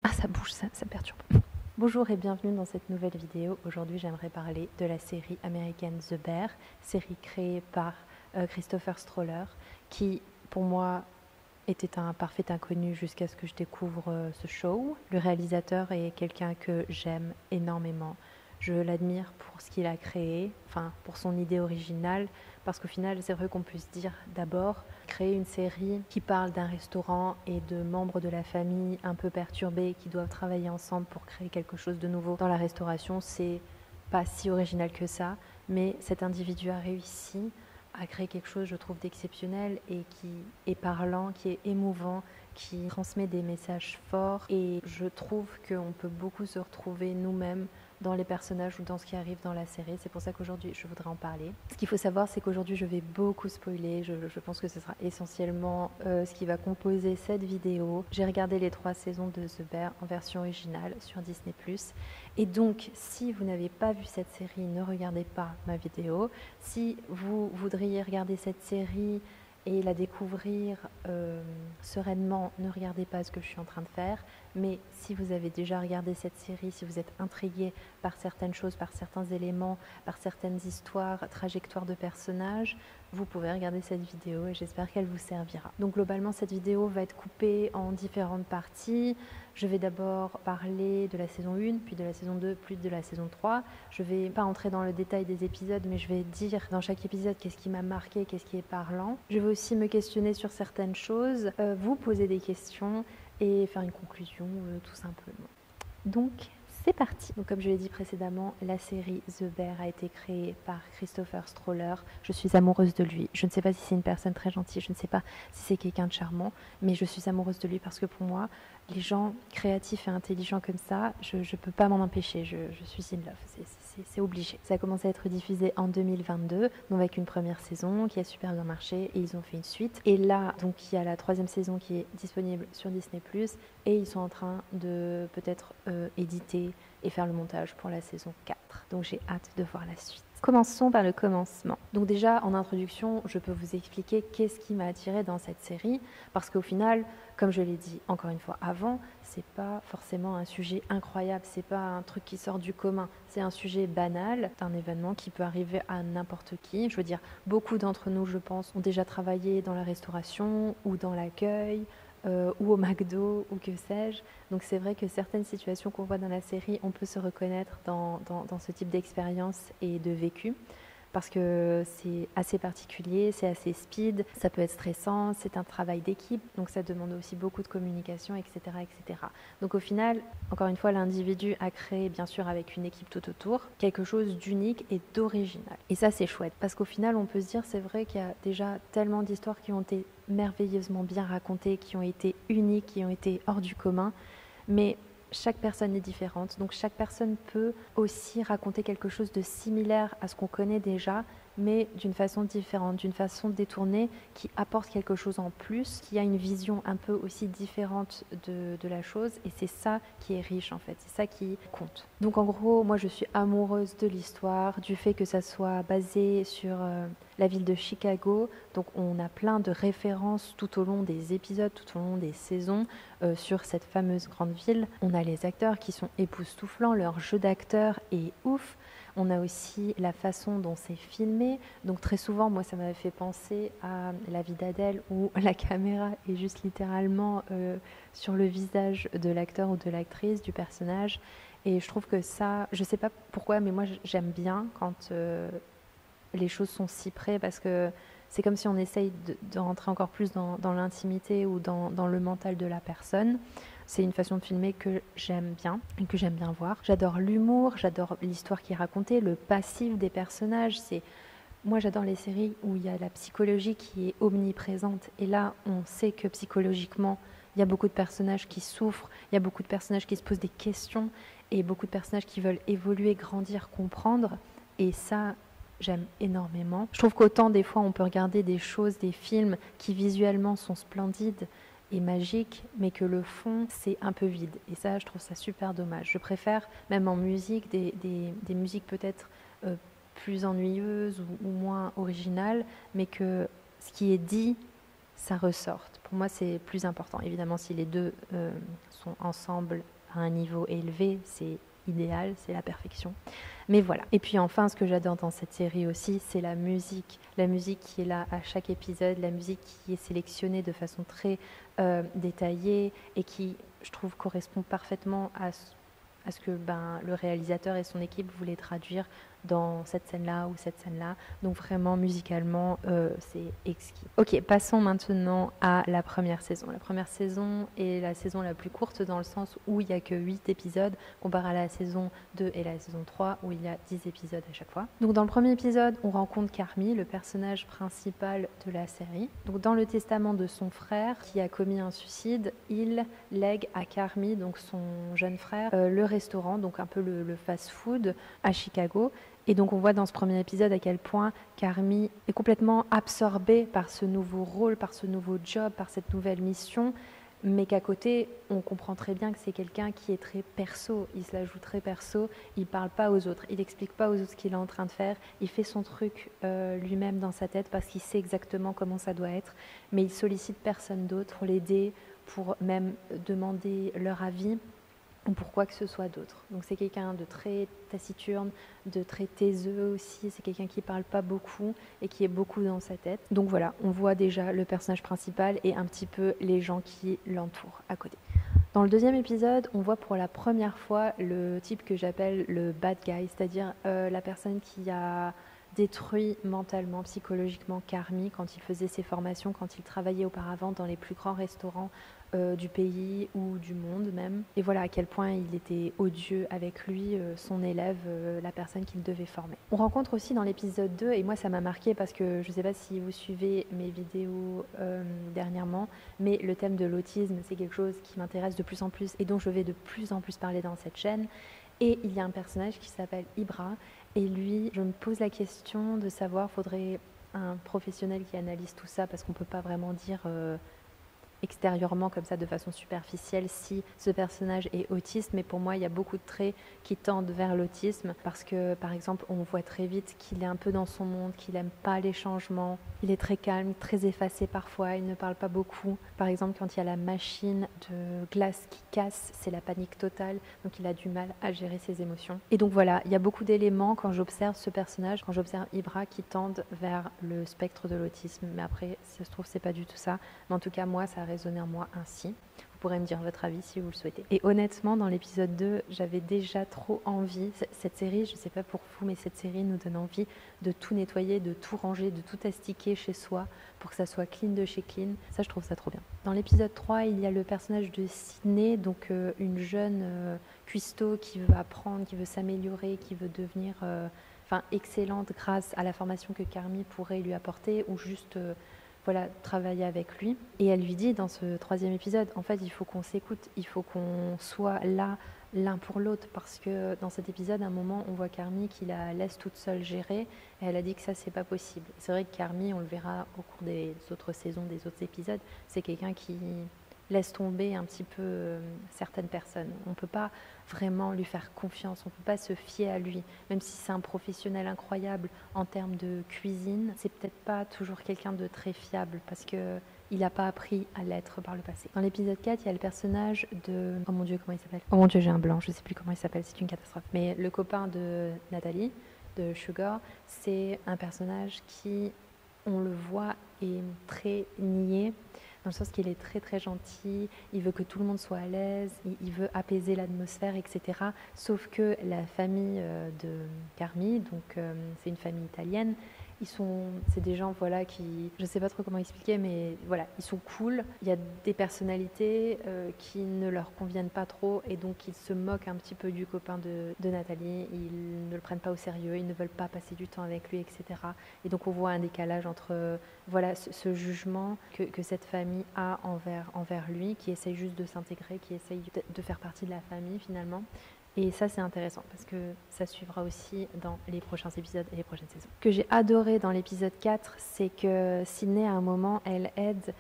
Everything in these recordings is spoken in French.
Ah, ça bouge, ça me perturbe. Bonjour et bienvenue dans cette nouvelle vidéo. Aujourd'hui, j'aimerais parler de la série américaine The Bear, série créée par Christopher Stoller, qui, pour moi, était un parfait inconnu jusqu'à ce que je découvre ce show. Le réalisateur est quelqu'un que j'aime énormément. Je l'admire pour ce qu'il a créé, enfin pour son idée originale, parce qu'au final, c'est vrai qu'on peut se dire d'abord, créer une série qui parle d'un restaurant et de membres de la famille un peu perturbés qui doivent travailler ensemble pour créer quelque chose de nouveau dans la restauration, c'est pas si original que ça, mais cet individu a réussi à créer quelque chose, je trouve, d'exceptionnel et qui est parlant, qui est émouvant, qui transmet des messages forts. Et je trouve qu'on peut beaucoup se retrouver nous-mêmes dans les personnages ou dans ce qui arrive dans la série. C'est pour ça qu'aujourd'hui, je voudrais en parler. Ce qu'il faut savoir, c'est qu'aujourd'hui, je vais beaucoup spoiler. Je pense que ce sera essentiellement ce qui va composer cette vidéo. J'ai regardé les 3 saisons de The Bear en version originale sur Disney+. Et donc, si vous n'avez pas vu cette série, ne regardez pas ma vidéo. Si vous voudriez regarder cette série et la découvrir sereinement, ne regardez pas ce que je suis en train de faire. Mais si vous avez déjà regardé cette série, si vous êtes intrigué par certaines choses, par certains éléments, par certaines histoires, trajectoires de personnages, vous pouvez regarder cette vidéo et j'espère qu'elle vous servira. Donc globalement, cette vidéo va être coupée en différentes parties. Je vais d'abord parler de la saison 1, puis de la saison 2, puis de la saison 3. Je ne vais pas entrer dans le détail des épisodes, mais je vais dire dans chaque épisode qu'est-ce qui m'a marqué, qu'est-ce qui est parlant. Je vais aussi me questionner sur certaines choses, vous poser des questions et faire une conclusion tout simplement. Donc, c'est parti. Donc, comme je l'ai dit précédemment, la série The Bear a été créée par Christopher Stoller. Je suis amoureuse de lui. Je ne sais pas si c'est une personne très gentille, je ne sais pas si c'est quelqu'un de charmant, mais je suis amoureuse de lui parce que pour moi, les gens créatifs et intelligents comme ça, je ne peux pas m'en empêcher. Je suis in love, c'est obligé. Ça a commencé à être diffusé en 2022, donc avec une première saison qui a super bien marché et ils ont fait une suite. Et là, donc il y a la 3e saison qui est disponible sur Disney+, et ils sont en train de peut-être éditer et faire le montage pour la saison 4. Donc j'ai hâte de voir la suite. Commençons par le commencement. Donc déjà, en introduction, je peux vous expliquer qu'est-ce qui m'a attirée dans cette série, parce qu'au final, comme je l'ai dit encore une fois avant, c'est pas forcément un sujet incroyable, c'est pas un truc qui sort du commun, c'est un sujet banal, un événement qui peut arriver à n'importe qui. Je veux dire, beaucoup d'entre nous, je pense, ont déjà travaillé dans la restauration ou dans l'accueil, ou au McDo, ou que sais-je. Donc c'est vrai que certaines situations qu'on voit dans la série, on peut se reconnaître dans ce type d'expérience et de vécu, parce que c'est assez particulier, c'est assez speed, ça peut être stressant, c'est un travail d'équipe, donc ça demande aussi beaucoup de communication, etc., etc. Donc au final, encore une fois, l'individu a créé, bien sûr avec une équipe tout autour, quelque chose d'unique et d'original. Et ça c'est chouette, parce qu'au final, on peut se dire, c'est vrai qu'il y a déjà tellement d'histoires qui ont été merveilleusement bien racontées, qui ont été uniques, qui ont été hors du commun, mais chaque personne est différente, donc chaque personne peut aussi raconter quelque chose de similaire à ce qu'on connaît déjà, mais d'une façon différente, d'une façon détournée, qui apporte quelque chose en plus, qui a une vision un peu aussi différente de la chose, et c'est ça qui est riche en fait, c'est ça qui compte. Donc en gros, moi je suis amoureuse de l'histoire, du fait que ça soit basé sur la ville de Chicago, donc on a plein de références tout au long des épisodes, tout au long des saisons, sur cette fameuse grande ville. On a les acteurs qui sont époustouflants, leur jeu d'acteur est ouf. On a aussi la façon dont c'est filmé. Donc très souvent, moi, ça m'avait fait penser à La vie d'Adèle où la caméra est juste littéralement sur le visage de l'acteur ou de l'actrice, du personnage. Et je trouve que ça, je sais pas pourquoi, mais moi, j'aime bien quand les choses sont si près, parce que c'est comme si on essaye de rentrer encore plus dans l'intimité ou dans le mental de la personne. C'est une façon de filmer que j'aime bien et que j'aime bien voir. J'adore l'humour, j'adore l'histoire qui est racontée, le passif des personnages. Moi, j'adore les séries où il y a la psychologie qui est omniprésente. Et là, on sait que psychologiquement, il y a beaucoup de personnages qui souffrent, il y a beaucoup de personnages qui se posent des questions et beaucoup de personnages qui veulent évoluer, grandir, comprendre. Et ça, j'aime énormément. Je trouve qu'autant des fois on peut regarder des choses, des films qui visuellement sont splendides et magiques, mais que le fond c'est un peu vide. Et ça, je trouve ça super dommage. Je préfère, même en musique, des musiques peut-être plus ennuyeuses ou moins originales, mais que ce qui est dit, ça ressorte. Pour moi, c'est plus important. Évidemment, si les deux sont ensemble à un niveau élevé, c'est idéal, c'est la perfection. Mais voilà. Et puis enfin, ce que j'adore dans cette série aussi, c'est la musique. La musique qui est là à chaque épisode, la musique qui est sélectionnée de façon très détaillée et qui, je trouve, correspond parfaitement à ce que le réalisateur et son équipe voulaient traduire dans cette scène-là ou cette scène-là. Donc vraiment, musicalement, c'est exquis. Ok, passons maintenant à la première saison. La première saison est la saison la plus courte dans le sens où il n'y a que 8 épisodes, comparé à la saison 2 et la saison 3 où il y a 10 épisodes à chaque fois. Donc dans le premier épisode, on rencontre Carmy, le personnage principal de la série. Donc dans le testament de son frère qui a commis un suicide, il lègue à Carmy, donc son jeune frère, le restaurant, donc un peu le fast-food à Chicago. Et donc on voit dans ce premier épisode à quel point Carmy est complètement absorbée par ce nouveau rôle, par ce nouveau job, par cette nouvelle mission, mais qu'à côté, on comprend très bien que c'est quelqu'un qui est très perso, il se la joue très perso, il ne parle pas aux autres, il n'explique pas aux autres ce qu'il est en train de faire, il fait son truc lui-même dans sa tête parce qu'il sait exactement comment ça doit être, mais il sollicite personne d'autre pour l'aider, pour même demander leur avis, ou pour quoi que ce soit d'autre. Donc c'est quelqu'un de très taciturne, de très taiseux aussi, c'est quelqu'un qui parle pas beaucoup et qui est beaucoup dans sa tête. Donc voilà, on voit déjà le personnage principal et un petit peu les gens qui l'entourent à côté. Dans le deuxième épisode, on voit pour la première fois le type que j'appelle le bad guy, c'est-à-dire la personne qui a détruit mentalement, psychologiquement Carmy quand il faisait ses formations, quand il travaillait auparavant dans les plus grands restaurants du pays ou du monde même. Et voilà à quel point il était odieux avec lui, son élève, la personne qu'il devait former. On rencontre aussi dans l'épisode 2, et moi ça m'a marqué parce que je ne sais pas si vous suivez mes vidéos dernièrement, mais le thème de l'autisme, c'est quelque chose qui m'intéresse de plus en plus et dont je vais de plus en plus parler dans cette chaîne. Et il y a un personnage qui s'appelle Ibra, et lui, je me pose la question de savoir, faudrait un professionnel qui analyse tout ça, parce qu'on ne peut pas vraiment dire extérieurement comme ça de façon superficielle si ce personnage est autiste, mais pour moi il y a beaucoup de traits qui tendent vers l'autisme parce que par exemple on voit très vite qu'il est un peu dans son monde, qu'il n'aime pas les changements, il est très calme, très effacé parfois, il ne parle pas beaucoup. Par exemple quand il y a la machine de glace qui casse, c'est la panique totale, donc il a du mal à gérer ses émotions. Et donc voilà, il y a beaucoup d'éléments quand j'observe ce personnage, quand j'observe Ibra qui tendent vers le spectre de l'autisme, mais après si ça se trouve c'est pas du tout ça, mais en tout cas moi ça a résonné en moi ainsi. Vous pourrez me dire votre avis si vous le souhaitez. Et honnêtement, dans l'épisode 2, j'avais déjà trop envie. Cette série, je ne sais pas pour vous, mais cette série nous donne envie de tout nettoyer, de tout ranger, de tout astiquer chez soi pour que ça soit clean de chez clean. Ça, je trouve ça trop bien. Dans l'épisode 3, il y a le personnage de Sydney, donc une jeune cuistot qui veut apprendre, qui veut s'améliorer, qui veut devenir excellente grâce à la formation que Carmy pourrait lui apporter ou juste... travailler avec lui. Et elle lui dit dans ce troisième épisode, en fait, il faut qu'on s'écoute, il faut qu'on soit là l'un pour l'autre, parce que dans cet épisode, à un moment, on voit Carmy qui la laisse toute seule gérer, et elle a dit que ça, c'est pas possible. C'est vrai que Carmy, on le verra au cours des autres saisons, des autres épisodes, c'est quelqu'un qui laisse tomber un petit peu certaines personnes. On ne peut pas vraiment lui faire confiance, on ne peut pas se fier à lui. Même si c'est un professionnel incroyable en termes de cuisine, c'est peut-être pas toujours quelqu'un de très fiable parce qu'il n'a pas appris à l'être par le passé. Dans l'épisode 4, il y a le personnage de... Oh mon Dieu, comment il s'appelle ? Oh mon Dieu, j'ai un blanc, je ne sais plus comment il s'appelle, c'est une catastrophe. Mais le copain de Nathalie, de Sugar, c'est un personnage qui, on le voit, est très niais, dans le sens qu'il est très très gentil, il veut que tout le monde soit à l'aise, il veut apaiser l'atmosphère, etc. Sauf que la famille de Carmy, donc c'est une famille italienne, c'est des gens qui, je ne sais pas trop comment expliquer, mais voilà, ils sont cool. Il y a des personnalités qui ne leur conviennent pas trop et donc ils se moquent un petit peu du copain de Nathalie. Ils ne le prennent pas au sérieux, ils ne veulent pas passer du temps avec lui, etc. Et donc on voit un décalage entre ce jugement que cette famille a envers lui, qui essaye juste de s'intégrer, qui essaye de faire partie de la famille finalement. Et ça, c'est intéressant parce que ça suivra aussi dans les prochains épisodes et les prochaines saisons. Ce que j'ai adoré dans l'épisode 4, c'est que Sydney, à un moment, elle aide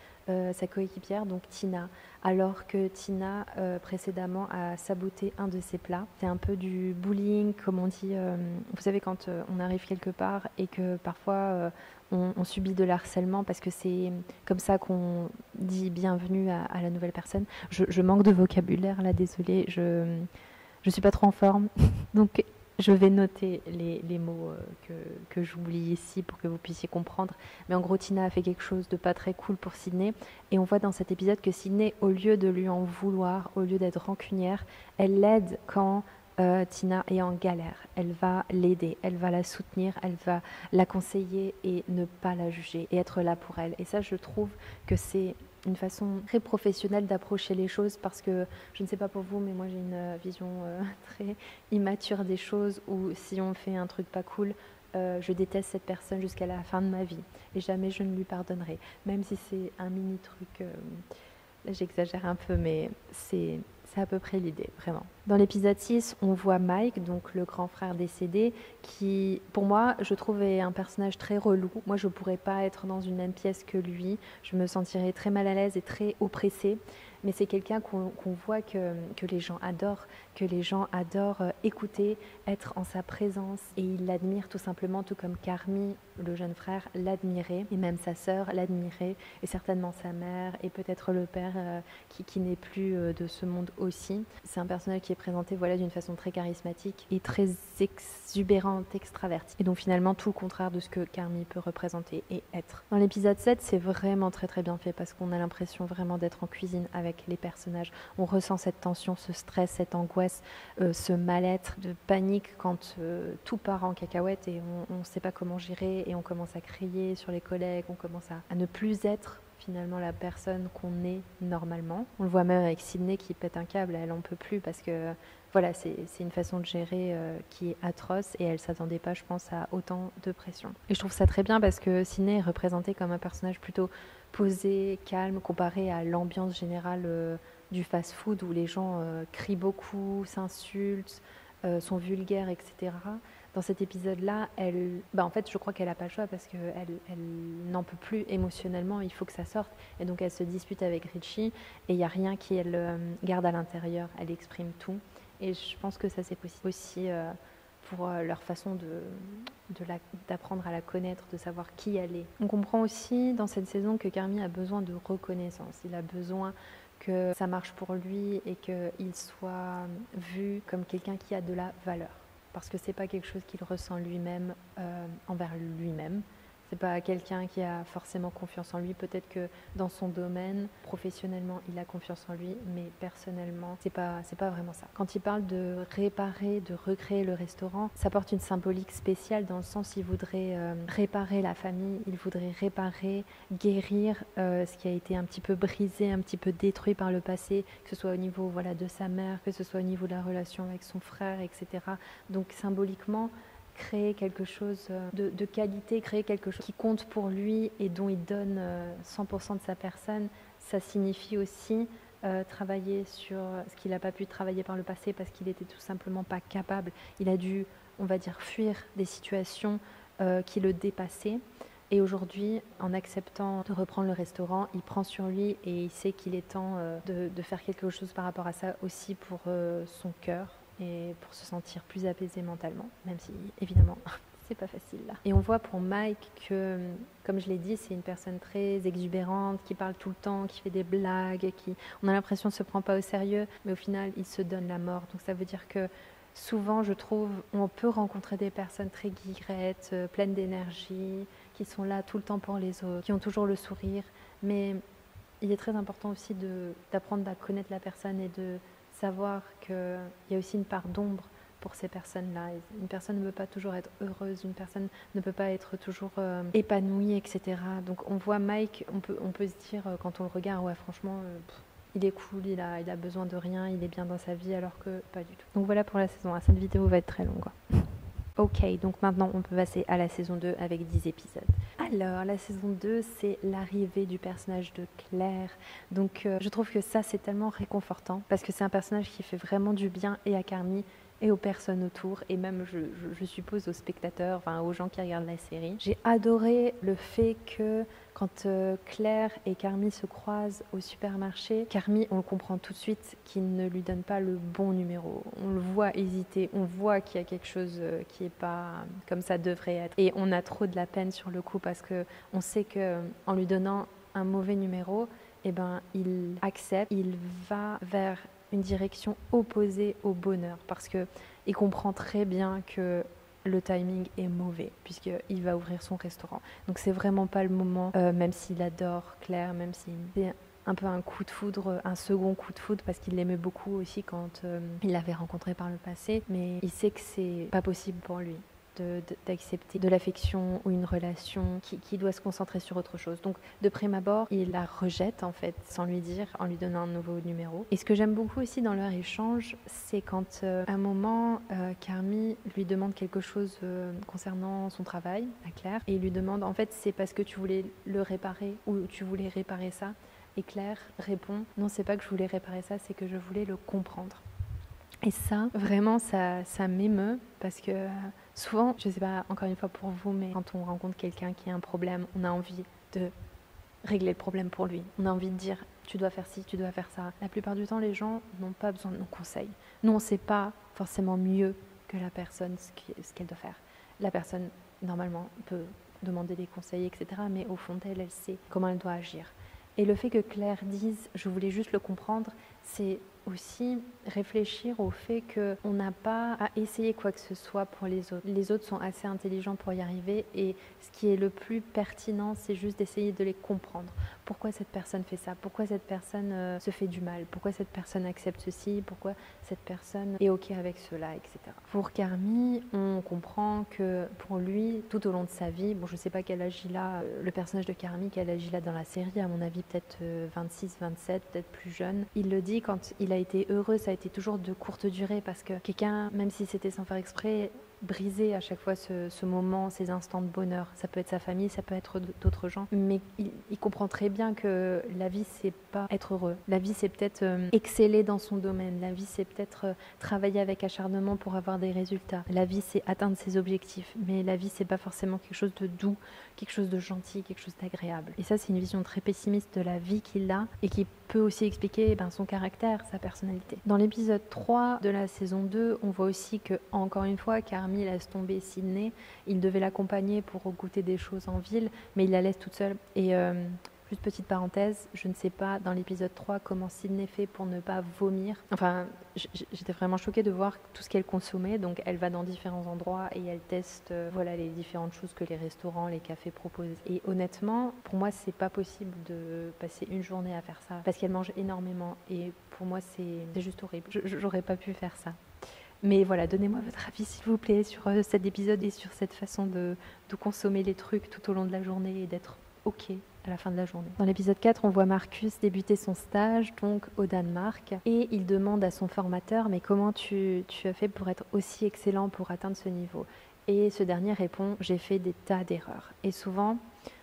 sa coéquipière, donc Tina, alors que Tina précédemment a saboté un de ses plats. C'est un peu du bullying, comme on dit, vous savez quand on arrive quelque part et que parfois on subit de l'harcèlement parce que c'est comme ça qu'on dit bienvenue à la nouvelle personne. Je manque de vocabulaire là, désolée, je suis pas trop en forme, donc je vais noter les mots que j'oublie ici pour que vous puissiez comprendre. Mais en gros, Tina a fait quelque chose de pas très cool pour Sydney. Et on voit dans cet épisode que Sydney, au lieu de lui en vouloir, au lieu d'être rancunière, elle l'aide quand Tina est en galère. Elle va l'aider, elle va la soutenir, elle va la conseiller et ne pas la juger et être là pour elle. Et ça, je trouve que c'est une façon très professionnelle d'approcher les choses parce que, je ne sais pas pour vous, mais moi j'ai une vision très immature des choses où si on fait un truc pas cool, je déteste cette personne jusqu'à la fin de ma vie et jamais je ne lui pardonnerai. Même si c'est un mini truc, là j'exagère un peu, mais c'est à peu près l'idée, vraiment. Dans l'épisode 6, on voit Mike, donc le grand frère décédé, qui, pour moi, je trouve est un personnage très relou. Moi, je ne pourrais pas être dans une même pièce que lui. Je me sentirais très mal à l'aise et très oppressée. Mais c'est quelqu'un qu'on voit que les gens adorent, écouter, être en sa présence. Et ils l'admirent tout simplement, tout comme Carmy, le jeune frère, l'admirait. Et même sa sœur l'admirait. Et certainement sa mère et peut-être le père qui n'est plus de ce monde aussi. C'est un personnage qui est présenté d'une façon très charismatique et très exubérante, extravertie. Et donc finalement tout le contraire de ce que Carmy peut représenter et être. Dans l'épisode 7, c'est vraiment très très bien fait parce qu'on a l'impression vraiment d'être en cuisine avec les personnages. On ressent cette tension, ce stress, cette angoisse, ce mal-être, de panique quand tout part en cacahuète et on ne sait pas comment gérer et on commence à crier sur les collègues, on commence à ne plus être finalement la personne qu'on est normalement. On le voit même avec Sydney qui pète un câble, elle en peut plus parce que voilà, c'est une façon de gérer qui est atroce et elle s'attendait pas, je pense, à autant de pression. Et je trouve ça très bien parce que Sydney est représentée comme un personnage plutôt posé, calme, comparé à l'ambiance générale du fast-food où les gens crient beaucoup, s'insultent, sont vulgaires, etc. Dans cet épisode-là, en fait, je crois qu'elle n'a pas le choix parce qu'elle n'en peut plus émotionnellement, il faut que ça sorte. Et donc, elle se dispute avec Richie et il n'y a rien qu'elle garde à l'intérieur, elle exprime tout. Et je pense que ça, c'est possible aussi pour leur façon d'apprendre à la connaître, de savoir qui elle est. On comprend aussi dans cette saison que Carmy a besoin de reconnaissance, il a besoin que ça marche pour lui et qu'il soit vu comme quelqu'un qui a de la valeur. Parce que c'est pas quelque chose qu'il ressent lui-même envers lui-même. C'est pas quelqu'un qui a forcément confiance en lui. Peut-être que dans son domaine, professionnellement, il a confiance en lui, mais personnellement, c'est pas vraiment ça. Quand il parle de réparer, de recréer le restaurant, ça porte une symbolique spéciale dans le sens il voudrait réparer la famille, il voudrait réparer, guérir ce qui a été un petit peu brisé, un petit peu détruit par le passé, que ce soit au niveau de sa mère, que ce soit au niveau de la relation avec son frère, etc. Donc symboliquement, créer quelque chose de qualité, créer quelque chose qui compte pour lui et dont il donne 100% de sa personne, ça signifie aussi travailler sur ce qu'il n'a pas pu travailler par le passé parce qu'il n'était tout simplement pas capable. Il a dû, on va dire, fuir des situations qui le dépassaient. Et aujourd'hui, en acceptant de reprendre le restaurant, il prend sur lui et il sait qu'il est temps de faire quelque chose par rapport à ça aussi pour son cœur et pour se sentir plus apaisé mentalement, même si évidemment c'est pas facile là. Et on voit pour Mike que, comme je l'ai dit, c'est une personne très exubérante, qui parle tout le temps, qui fait des blagues, on a l'impression ne se prend pas au sérieux, mais au final il se donne la mort. Donc ça veut dire que souvent, je trouve, on peut rencontrer des personnes très guirettes, pleines d'énergie, qui sont là tout le temps pour les autres, qui ont toujours le sourire, mais il est très important aussi d'apprendre à connaître la personne et de savoir qu'il y a aussi une part d'ombre pour ces personnes-là. Une personne ne peut pas toujours être heureuse, une personne ne peut pas être toujours épanouie, etc. Donc on voit Mike, on peut se dire quand on le regarde, ouais franchement, il est cool, il a besoin de rien, il est bien dans sa vie, alors que pas du tout. Donc voilà pour la saison 1, cette vidéo va être très longue. Ok, donc maintenant on peut passer à la saison 2 avec 10 épisodes. Alors, la saison 2, c'est l'arrivée du personnage de Claire. Donc je trouve que ça, c'est tellement réconfortant parce que c'est un personnage qui fait vraiment du bien et à Carmy et aux personnes autour, et même je suppose aux spectateurs, enfin aux gens qui regardent la série. J'ai adoré le fait que quand Claire et Carmy se croisent au supermarché, Carmy, on le comprend tout de suite qu'il ne lui donne pas le bon numéro. On le voit hésiter, on voit qu'il y a quelque chose qui n'est pas comme ça devrait être. Et on a trop de la peine sur le coup parce qu'on sait qu'en lui donnant un mauvais numéro, eh ben, il accepte, il va vers une direction opposée au bonheur parce qu'il comprend très bien que le timing est mauvais puisqu'il va ouvrir son restaurant. Donc c'est vraiment pas le moment, même s'il adore Claire, même s'il c'est un peu un coup de foudre, un second coup de foudre parce qu'il l'aimait beaucoup aussi quand il l'avait rencontré par le passé, mais il sait que c'est pas possible pour lui d'accepter de l'affection ou une relation qui doit se concentrer sur autre chose. Donc de prime abord, il la rejette en fait sans lui dire, en lui donnant un nouveau numéro. Et ce que j'aime beaucoup aussi dans leur échange, c'est quand à un moment Carmy lui demande quelque chose concernant son travail à Claire, et il lui demande en fait c'est parce que tu voulais le réparer ou tu voulais réparer ça. Et Claire répond non, c'est pas que je voulais réparer ça, c'est que je voulais le comprendre. Et ça, vraiment, ça m'émeut parce que souvent, je sais pas, encore une fois pour vous, mais quand on rencontre quelqu'un qui a un problème, on a envie de régler le problème pour lui. On a envie de dire, tu dois faire ci, tu dois faire ça. La plupart du temps, les gens n'ont pas besoin de nos conseils. Nous, on ne sait pas forcément mieux que la personne ce qu'elle doit faire. La personne, normalement, peut demander des conseils, etc. Mais au fond d'elle, elle sait comment elle doit agir. Et le fait que Claire dise « je voulais juste le comprendre », c'est aussi réfléchir au fait qu'on n'a pas à essayer quoi que ce soit pour les autres. Les autres sont assez intelligents pour y arriver et ce qui est le plus pertinent, c'est juste d'essayer de les comprendre. Pourquoi cette personne fait ça? Pourquoi cette personne se fait du mal? Pourquoi cette personne accepte ceci? Pourquoi cette personne est OK avec cela, etc. Pour Carmy, on comprend que pour lui, tout au long de sa vie, bon, je ne sais pas quel âge il a, le personnage de Carmy, quel âge il a dans la série, à mon avis peut-être 26, 27, peut-être plus jeune. Il le dit, quand il a été heureux, ça a été toujours de courte durée parce que quelqu'un, même si c'était sans faire exprès, briser à chaque fois ce moment, ces instants de bonheur. Ça peut être sa famille, ça peut être d'autres gens, mais il comprend très bien que la vie, c'est pas être heureux. La vie, c'est peut-être exceller dans son domaine. La vie, c'est peut-être travailler avec acharnement pour avoir des résultats. La vie, c'est atteindre ses objectifs, mais la vie, c'est pas forcément quelque chose de doux, quelque chose de gentil, quelque chose d'agréable. Et ça, c'est une vision très pessimiste de la vie qu'il a et qui peut aussi expliquer son caractère, sa personnalité. Dans l'épisode 3 de la saison 2, on voit aussi que, encore une fois, Carmy laisse tomber Sydney. Il devait l'accompagner pour goûter des choses en ville, mais il la laisse toute seule. Et juste petite parenthèse, je ne sais pas dans l'épisode 3 comment Sydney fait pour ne pas vomir. Enfin, j'étais vraiment choquée de voir tout ce qu'elle consommait. Donc elle va dans différents endroits et elle teste voilà, les différentes choses que les restaurants, les cafés proposent. Et honnêtement, pour moi, c'est pas possible de passer une journée à faire ça parce qu'elle mange énormément. Et pour moi, c'est juste horrible. J'aurais pas pu faire ça. Mais voilà, donnez-moi votre avis s'il vous plaît sur cet épisode et sur cette façon de consommer les trucs tout au long de la journée et d'être OK à la fin de la journée. Dans l'épisode 4, on voit Marcus débuter son stage donc au Danemark et il demande à son formateur mais comment tu as fait pour être aussi excellent pour atteindre ce niveau? Et ce dernier répond j'ai fait des tas d'erreurs. Et souvent,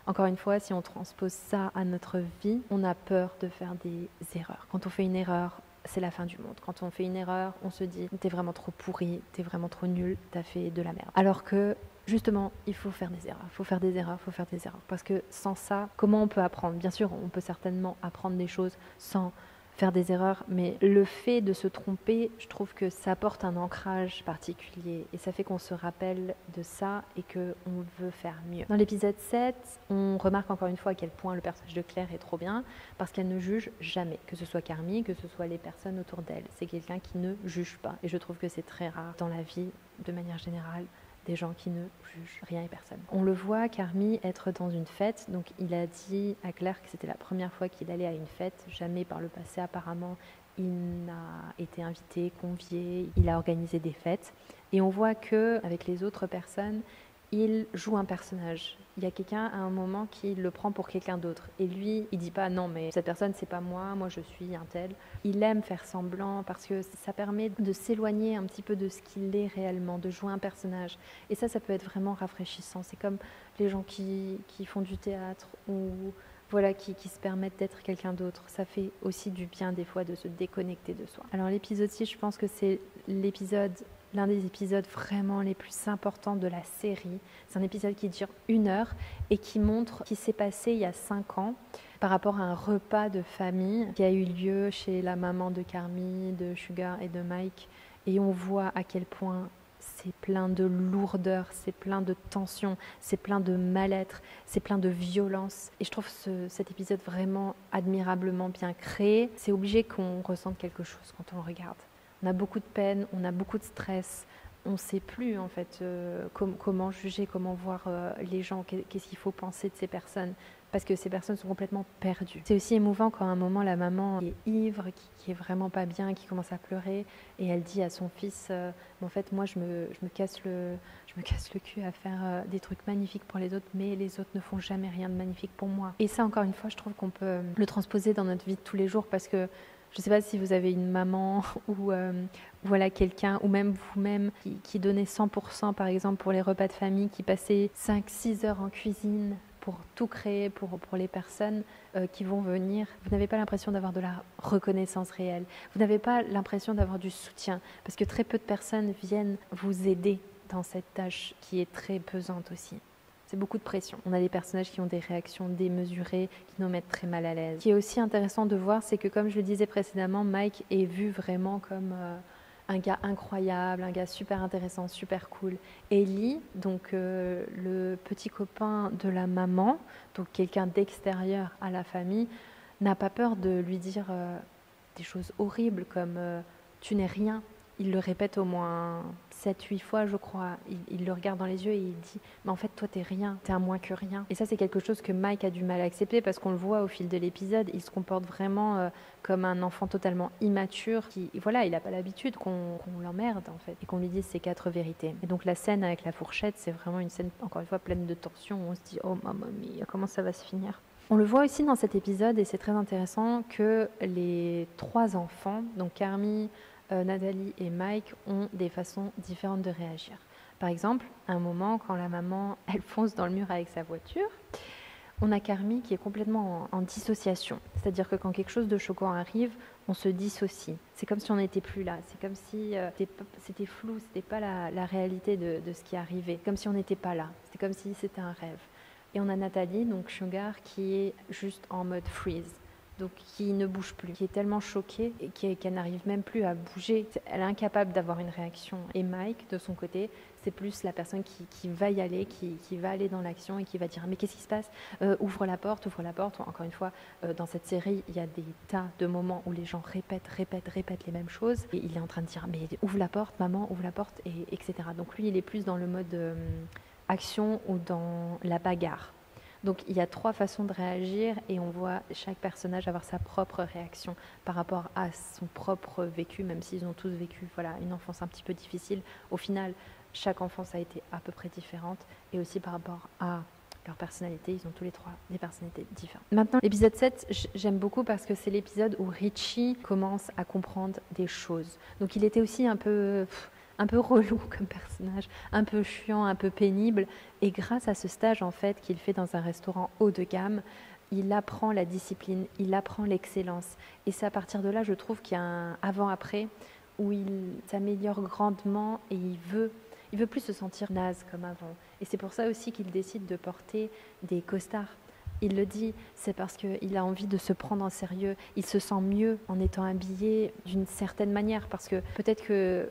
encore une fois, si on transpose ça à notre vie, on a peur de faire des erreurs. Quand on fait une erreur, c'est la fin du monde. Quand on fait une erreur, on se dit t'es vraiment trop pourri, t'es vraiment trop nul, t'as fait de la merde. Alors que justement, il faut faire des erreurs, il faut faire des erreurs, il faut faire des erreurs. Parce que sans ça, comment on peut apprendre? Bien sûr, on peut certainement apprendre des choses sans faire des erreurs, mais le fait de se tromper, je trouve que ça apporte un ancrage particulier et ça fait qu'on se rappelle de ça et qu'on veut faire mieux. Dans l'épisode 7, on remarque encore une fois à quel point le personnage de Claire est trop bien parce qu'elle ne juge jamais, que ce soit Carmy, que ce soit les personnes autour d'elle. C'est quelqu'un qui ne juge pas et je trouve que c'est très rare dans la vie de manière générale. Des gens qui ne jugent rien et personne. On le voit, Carmy, être dans une fête. Donc, il a dit à Claire que c'était la première fois qu'il allait à une fête. Jamais par le passé, apparemment, il n'a été invité, convié. Il a organisé des fêtes. Et on voit qu'avec les autres personnes, il joue un personnage. Il y a quelqu'un à un moment qui le prend pour quelqu'un d'autre. Et lui, il dit pas non, mais cette personne, c'est pas moi je suis un tel. Il aime faire semblant parce que ça permet de s'éloigner un petit peu de ce qu'il est réellement, de jouer un personnage. Et ça peut être vraiment rafraîchissant. C'est comme les gens qui font du théâtre ou voilà, qui se permettent d'être quelqu'un d'autre. Ça fait aussi du bien des fois de se déconnecter de soi. Alors l'épisode 6, je pense que c'est l'épisode l'un des épisodes vraiment les plus importants de la série. C'est un épisode qui dure 1 heure et qui montre ce qui s'est passé il y a 5 ans par rapport à un repas de famille qui a eu lieu chez la maman de Carmy, de Sugar et de Mike. Et on voit à quel point c'est plein de lourdeur, c'est plein de tension, c'est plein de mal-être, c'est plein de violence. Et je trouve cet épisode vraiment admirablement bien créé. C'est obligé qu'on ressente quelque chose quand on le regarde. On a beaucoup de peine, on a beaucoup de stress. On ne sait plus en fait comment juger, comment voir les gens, qu'est-ce qu'il faut penser de ces personnes, parce que ces personnes sont complètement perdues. C'est aussi émouvant quand à un moment la maman est ivre, qui est vraiment pas bien, qui commence à pleurer, et elle dit à son fils en fait moi je me casse le cul à faire des trucs magnifiques pour les autres, mais les autres ne font jamais rien de magnifique pour moi. Et ça, encore une fois, je trouve qu'on peut le transposer dans notre vie de tous les jours, parce que je ne sais pas si vous avez une maman ou voilà quelqu'un, ou même vous-même, qui donnait 100% par exemple pour les repas de famille, qui passait 5-6 heures en cuisine pour tout créer pour les personnes qui vont venir. Vous n'avez pas l'impression d'avoir de la reconnaissance réelle. Vous n'avez pas l'impression d'avoir du soutien, parce que très peu de personnes viennent vous aider dans cette tâche qui est très pesante aussi. C'est beaucoup de pression. On a des personnages qui ont des réactions démesurées, qui nous mettent très mal à l'aise. Ce qui est aussi intéressant de voir, c'est que, comme je le disais précédemment, Mike est vu vraiment comme un gars incroyable, un gars super intéressant, super cool. Ellie, donc le petit copain de la maman, donc quelqu'un d'extérieur à la famille, n'a pas peur de lui dire des choses horribles comme tu n'es rien. Il le répète au moins 7-8 fois, je crois. Il le regarde dans les yeux et il dit « Mais en fait, toi, t'es rien, t'es un moins que rien. » Et ça, c'est quelque chose que Mike a du mal à accepter, parce qu'on le voit au fil de l'épisode. Il se comporte vraiment comme un enfant totalement immature. Voilà, il n'a pas l'habitude qu'on l'emmerde, en fait, et qu'on lui dise ses 4 vérités. Et donc, la scène avec la fourchette, c'est vraiment une scène, encore une fois, pleine de tension. On se dit « Oh, mamma mia, comment ça va se finir ?» On le voit aussi dans cet épisode, et c'est très intéressant, que les 3 enfants, donc Carmy, Nathalie et Mike, ont des façons différentes de réagir. Par exemple, à un moment, quand la maman, elle fonce dans le mur avec sa voiture, on a Carmy qui est complètement en dissociation. C'est-à-dire que quand quelque chose de choquant arrive, on se dissocie. C'est comme si on n'était plus là. C'est comme si c'était flou, c'était pas la réalité de ce qui arrivait. Comme si on n'était pas là. C'est comme si c'était un rêve. Et on a Nathalie, donc Sugar, qui est juste en mode freeze. Donc qui ne bouge plus, qui est tellement choquée et qu'elle n'arrive même plus à bouger. Elle est incapable d'avoir une réaction. Et Mike, de son côté, c'est plus la personne qui va y aller, qui va aller dans l'action et qui va dire « Mais qu'est-ce qui se passe ? Ouvre la porte. » Encore une fois, dans cette série, il y a des tas de moments où les gens répètent les mêmes choses. Et il est en train de dire « Mais ouvre la porte, maman, ouvre la porte, et etc. » Donc lui, il est plus dans le mode action ou dans la bagarre. Donc il y a 3 façons de réagir, et on voit chaque personnage avoir sa propre réaction par rapport à son propre vécu, même s'ils ont tous vécu une enfance un petit peu difficile. Au final, chaque enfance a été à peu près différente, et aussi par rapport à leur personnalité, ils ont tous les 3 des personnalités différentes. Maintenant, l'épisode 7, j'aime beaucoup parce que c'est l'épisode où Richie commence à comprendre des choses. Donc il était aussi un peu relou comme personnage, un peu chiant, un peu pénible. Et grâce à ce stage en fait qu'il fait dans un restaurant haut de gamme, il apprend la discipline, il apprend l'excellence. Et c'est à partir de là, je trouve qu'il y a un avant-après où il s'améliore grandement, et il veut plus se sentir naze comme avant. Et c'est pour ça aussi qu'il décide de porter des costards. Il le dit, c'est parce qu'il a envie de se prendre en sérieux. Il se sent mieux en étant habillé d'une certaine manière, parce que peut-être que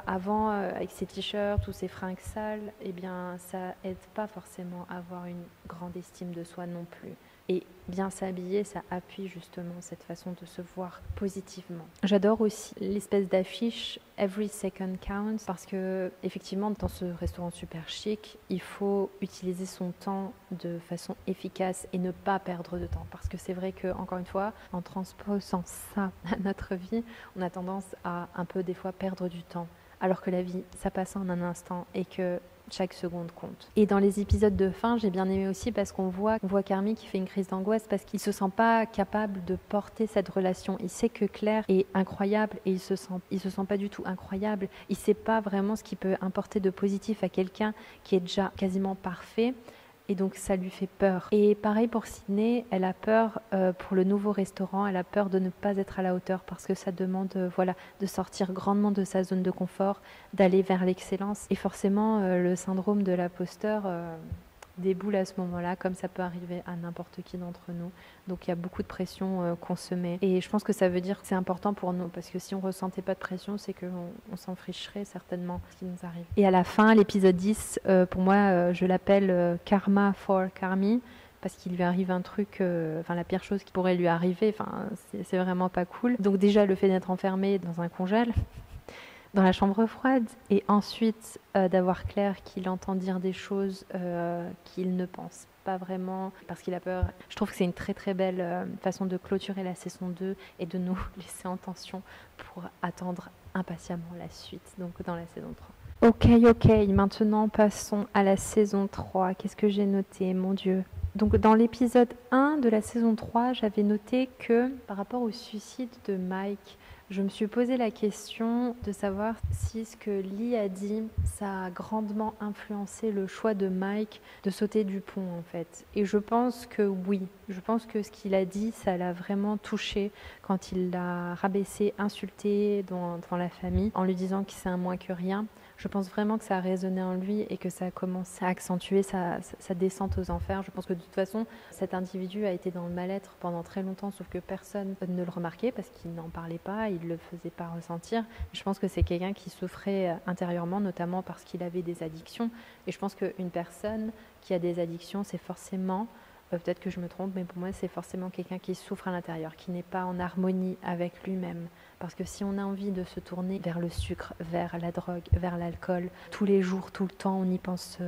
avant, avec ses t-shirts ou ses fringues sales, eh bien ça aide pas forcément à avoir une grande estime de soi non plus. Et bien s'habiller, ça appuie justement cette façon de se voir positivement. J'adore aussi l'espèce d'affiche « Every second counts », parce que effectivement, dans ce restaurant super chic, il faut utiliser son temps de façon efficace et ne pas perdre de temps. Parce que c'est vrai que, encore une fois, en transposant ça à notre vie, on a tendance à un peu des fois perdre du temps. Alors que la vie, ça passe en un instant, et que chaque seconde compte. Et dans les épisodes de fin, j'ai bien aimé aussi parce qu'on voit Carmy qui fait une crise d'angoisse parce qu'il se sent pas capable de porter cette relation. Il sait que Claire est incroyable, et il se sent pas du tout incroyable. Il sait pas vraiment ce qui peut apporter de positif à quelqu'un qui est déjà quasiment parfait. Et donc ça lui fait peur. Et pareil pour Sydney, elle a peur pour le nouveau restaurant, elle a peur de ne pas être à la hauteur parce que ça demande voilà, de sortir grandement de sa zone de confort, d'aller vers l'excellence. Et forcément, le syndrome de l'imposteur déboule à ce moment-là, comme ça peut arriver à n'importe qui d'entre nous. Donc il y a beaucoup de pression qu'on se met. Et je pense que ça veut dire que c'est important pour nous, parce que si on ressentait pas de pression, c'est qu'on s'en ficherait certainement ce qui nous arrive. Et à la fin, l'épisode 10, pour moi, je l'appelle Karma for Carmi, parce qu'il lui arrive un truc, la pire chose qui pourrait lui arriver, c'est vraiment pas cool. Donc déjà, le fait d'être enfermé dans un congèle, dans la chambre froide, et ensuite d'avoir Claire qui l'entend dire des choses qu'il ne pense pas vraiment parce qu'il a peur. Je trouve que c'est une très très belle façon de clôturer la saison 2 et de nous laisser en tension pour attendre impatiemment la suite, donc dans la saison 3. Ok, maintenant passons à la saison 3. Qu'est-ce que j'ai noté, mon Dieu? Donc dans l'épisode 1 de la saison 3, j'avais noté que par rapport au suicide de Mike, je me suis posé la question de savoir si ce que Lee a dit, ça a grandement influencé le choix de Mike de sauter du pont en fait. Et je pense que oui, je pense que ce qu'il a dit, ça l'a vraiment touché quand il l'a rabaissé, insulté devant la famille en lui disant que c'est un moins que rien. Je pense vraiment que ça a résonné en lui et que ça a commencé à accentuer sa descente aux enfers. Je pense que de toute façon, cet individu a été dans le mal-être pendant très longtemps, sauf que personne ne le remarquait parce qu'il n'en parlait pas, il ne le faisait pas ressentir. Je pense que c'est quelqu'un qui souffrait intérieurement, notamment parce qu'il avait des addictions. Et je pense qu'une personne qui a des addictions, c'est forcément... peut-être que je me trompe, mais pour moi, c'est forcément quelqu'un qui souffre à l'intérieur, qui n'est pas en harmonie avec lui-même. Parce que si on a envie de se tourner vers le sucre, vers la drogue, vers l'alcool, tous les jours, tout le temps, on y pense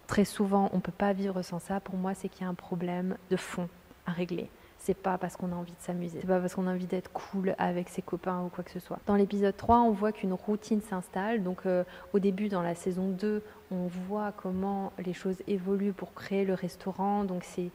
très souvent, on ne peut pas vivre sans ça. Pour moi, c'est qu'il y a un problème de fond à régler. C'est pas parce qu'on a envie de s'amuser, c'est pas parce qu'on a envie d'être cool avec ses copains ou quoi que ce soit. Dans l'épisode 3, on voit qu'une routine s'installe. Donc au début, dans la saison 2, on voit comment les choses évoluent pour créer le restaurant. Donc c'est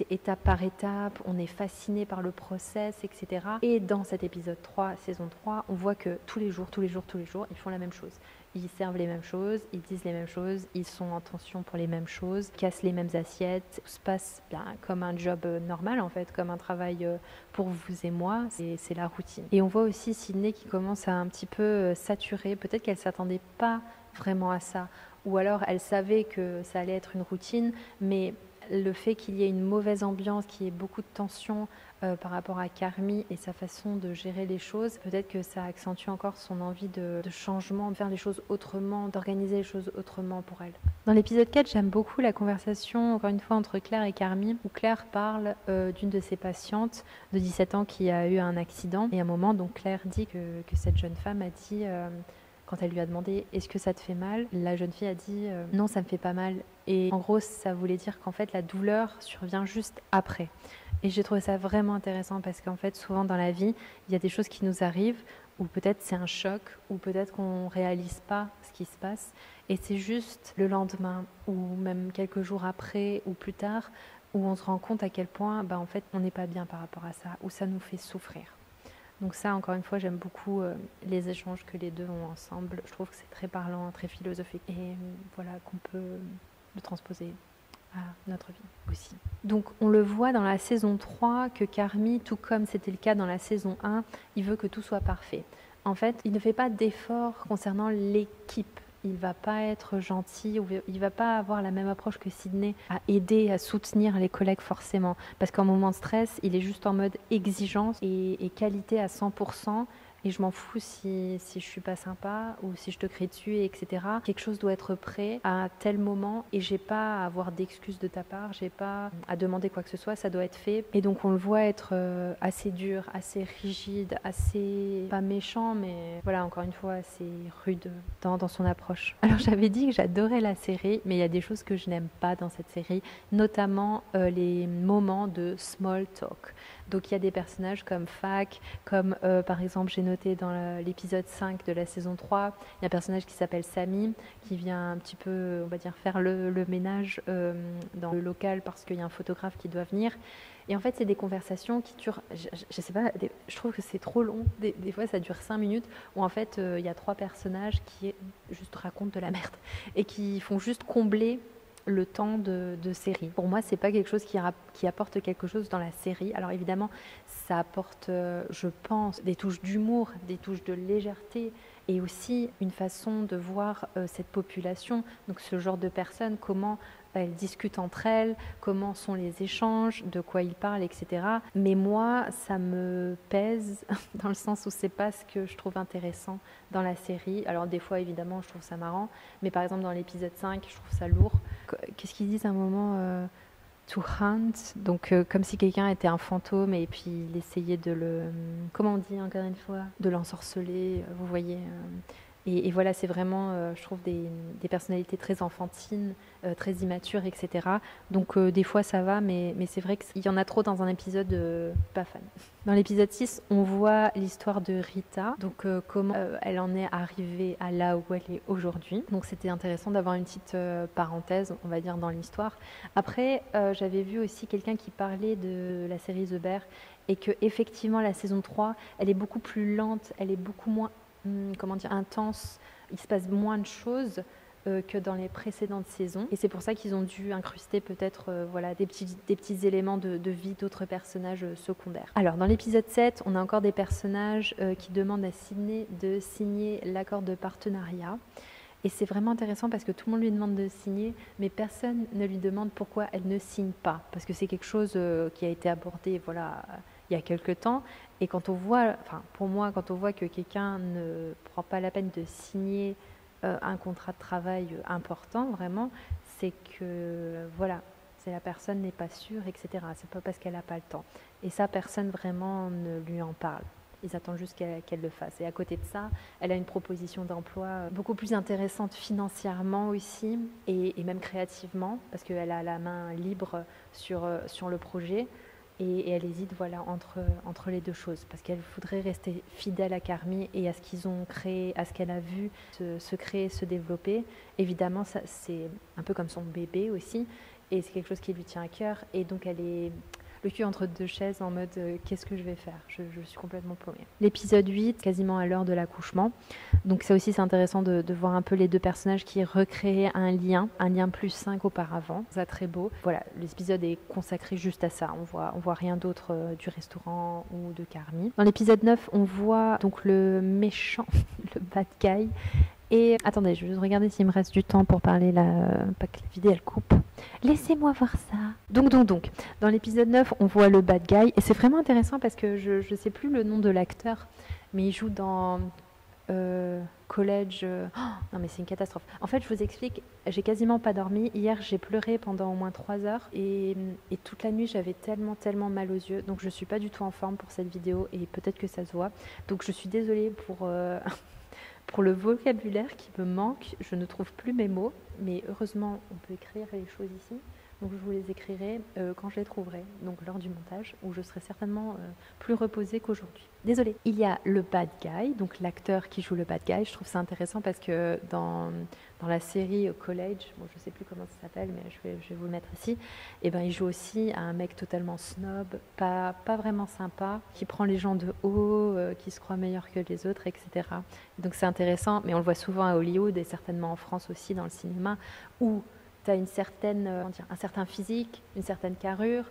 étape par étape, on est fasciné par le process, etc. Et dans cet épisode 3, saison 3, on voit que tous les jours, ils font la même chose. Ils servent les mêmes choses, ils disent les mêmes choses, ils sont en tension pour les mêmes choses, cassent les mêmes assiettes. Tout se passe comme un job normal en fait, comme un travail pour vous et moi. C'est la routine. Et on voit aussi Sydney qui commence à un petit peu saturer. Peut-être qu'elle ne s'attendait pas vraiment à ça. Ou alors elle savait que ça allait être une routine, mais le fait qu'il y ait une mauvaise ambiance, qu'il y ait beaucoup de tension par rapport à Carmi et sa façon de gérer les choses, peut-être que ça accentue encore son envie de changement, de faire les choses autrement, d'organiser les choses autrement pour elle. Dans l'épisode 4, j'aime beaucoup la conversation, encore une fois, entre Claire et Carmi, où Claire parle d'une de ses patientes de 17 ans qui a eu un accident. Et à un moment, donc Claire dit que cette jeune femme a dit... quand elle lui a demandé « Est-ce que ça te fait mal ?», la jeune fille a dit « Non, ça me fait pas mal ». Et en gros, ça voulait dire qu'en fait, la douleur survient juste après. Et j'ai trouvé ça vraiment intéressant parce qu'en fait, souvent dans la vie, il y a des choses qui nous arrivent ou peut-être c'est un choc ou peut-être qu'on ne réalise pas ce qui se passe. Et c'est juste le lendemain ou même quelques jours après ou plus tard où on se rend compte à quel point en fait, on n'est pas bien par rapport à ça, ou ça nous fait souffrir. Donc ça, encore une fois, j'aime beaucoup les échanges que les deux ont ensemble. Je trouve que c'est très parlant, très philosophique et voilà qu'on peut le transposer à notre vie aussi. Donc on le voit dans la saison 3 que Carmi, tout comme c'était le cas dans la saison 1, il veut que tout soit parfait. En fait, il ne fait pas d'efforts concernant l'équipe. Il ne va pas être gentil, il ne va pas avoir la même approche que Sydney à aider, à soutenir les collègues forcément. Parce qu'en moment de stress, il est juste en mode exigence et qualité à 100%. Et je m'en fous si je suis pas sympa ou si je te crie dessus, etc. Quelque chose doit être prêt à tel moment et j'ai pas à avoir d'excuses de ta part, j'ai pas à demander quoi que ce soit, ça doit être fait. Et donc on le voit être assez dur, assez rigide, assez pas méchant, mais voilà, encore une fois, assez rude dans son approche. Alors j'avais dit que j'adorais la série, mais il y a des choses que je n'aime pas dans cette série, notamment les moments de small talk. Donc il y a des personnages comme Fac, comme par exemple j'ai noté dans l'épisode 5 de la saison 3, il y a un personnage qui s'appelle Samy, qui vient un petit peu, on va dire, faire le ménage dans le local parce qu'il y a un photographe qui doit venir. Et en fait, c'est des conversations qui durent, je sais pas, je trouve que c'est trop long. Des fois, ça dure 5 minutes où en fait, il y a 3 personnages qui juste racontent de la merde et qui font juste combler le temps de série. Pour moi, c'est pas quelque chose qui apporte quelque chose dans la série. Alors évidemment, ça apporte, je pense, des touches d'humour, des touches de légèreté et aussi une façon de voir cette population, donc ce genre de personnes, comment elles discutent entre elles, comment sont les échanges, de quoi ils parlent, etc. Mais moi, ça me pèse dans le sens où c'est pas ce que je trouve intéressant dans la série. Alors des fois, évidemment, je trouve ça marrant, mais par exemple dans l'épisode 5, je trouve ça lourd. Qu'est-ce qu'ils disent à un moment to hunt, donc comme si quelqu'un était un fantôme et puis il essayait de le, comment on dit encore une fois, de l'ensorceler, vous voyez. Et voilà, c'est vraiment, je trouve, des personnalités très enfantines, très immatures, etc. Donc des fois ça va, mais c'est vrai qu'il y en a trop dans un épisode, pas fan. Dans l'épisode 6, on voit l'histoire de Rita, donc comment elle en est arrivée à là où elle est aujourd'hui. Donc c'était intéressant d'avoir une petite parenthèse, on va dire, dans l'histoire. Après, j'avais vu aussi quelqu'un qui parlait de la série The Bear et que effectivement la saison 3, elle est beaucoup plus lente, elle est beaucoup moins comment dire, intense, il se passe moins de choses que dans les précédentes saisons. Et c'est pour ça qu'ils ont dû incruster peut-être voilà, des petits éléments de vie d'autres personnages secondaires. Alors, dans l'épisode 7, on a encore des personnages qui demandent à Sydney de signer l'accord de partenariat. Et c'est vraiment intéressant parce que tout le monde lui demande de signer, mais personne ne lui demande pourquoi elle ne signe pas. Parce que c'est quelque chose qui a été abordé voilà, il y a quelques temps. Et quand on voit, enfin pour moi, quand on voit que quelqu'un ne prend pas la peine de signer un contrat de travail important, vraiment, c'est que voilà, c'est la personne n'est pas sûre, etc. C'est pas parce qu'elle n'a pas le temps. Et ça, personne vraiment ne lui en parle. Ils attendent juste qu'elle le fasse. Et à côté de ça, elle a une proposition d'emploi beaucoup plus intéressante financièrement aussi et même créativement parce qu'elle a la main libre sur le projet et elle hésite voilà, entre les deux choses parce qu'elle voudrait rester fidèle à Carmi et à ce qu'ils ont créé, à ce qu'elle a vu se créer, se développer. Évidemment, ça, c'est un peu comme son bébé aussi et c'est quelque chose qui lui tient à cœur et donc elle est le cul entre deux chaises en mode qu'est-ce que je vais faire, je suis complètement paumée. L'épisode 8, quasiment à l'heure de l'accouchement. Donc ça aussi c'est intéressant de voir un peu les deux personnages qui recréaient un lien plus sain qu'auparavant. C'est très beau. Voilà, l'épisode est consacré juste à ça. On voit rien d'autre du restaurant ou de Carmi. Dans l'épisode 9, on voit donc le méchant, le bad guy. Et attendez, je vais juste regarder s'il me reste du temps pour parler là, pas que la vidéo elle coupe. Laissez-moi voir ça. Donc, dans l'épisode 9, on voit le bad guy. Et c'est vraiment intéressant parce que je ne sais plus le nom de l'acteur, mais il joue dans College. Oh, non, mais c'est une catastrophe. En fait, je vous explique, j'ai quasiment pas dormi. Hier, j'ai pleuré pendant au moins 3 heures. Et toute la nuit, j'avais tellement mal aux yeux. Donc, je suis pas du tout en forme pour cette vidéo. Et peut-être que ça se voit. Donc, je suis désolée pour... Pour le vocabulaire qui me manque, je ne trouve plus mes mots, mais heureusement, on peut écrire les choses ici. Donc je vous les écrirai quand je les trouverai, donc lors du montage, où je serai certainement plus reposée qu'aujourd'hui. Désolée. Il y a le bad guy, donc l'acteur qui joue le bad guy. Je trouve ça intéressant parce que dans la série College, bon, je ne sais plus comment ça s'appelle, mais je vais vous le mettre ici, et ben, il joue aussi un mec totalement snob, pas vraiment sympa, qui prend les gens de haut, qui se croit meilleur que les autres, etc. Donc c'est intéressant, mais on le voit souvent à Hollywood et certainement en France aussi dans le cinéma, où tu as un certain physique, une certaine carrure,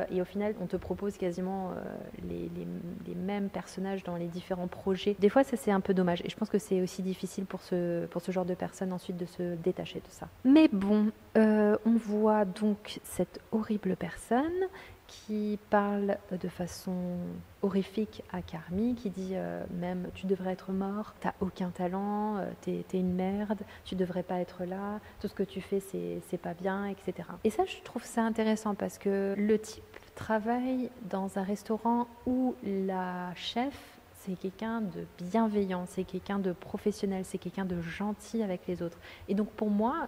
et au final, on te propose quasiment les mêmes personnages dans les différents projets. Des fois, ça c'est un peu dommage, et je pense que c'est aussi difficile pour ce genre de personnes ensuite de se détacher de ça. Mais bon, on voit donc cette horrible personne qui parle de façon horrifique à Carmi, qui dit même tu devrais être mort, t'as aucun talent, t'es une merde, tu devrais pas être là, tout ce que tu fais c'est pas bien, etc. Et ça je trouve ça intéressant parce que le type travaille dans un restaurant où la chef c'est quelqu'un de bienveillant, c'est quelqu'un de professionnel, c'est quelqu'un de gentil avec les autres. Et donc pour moi,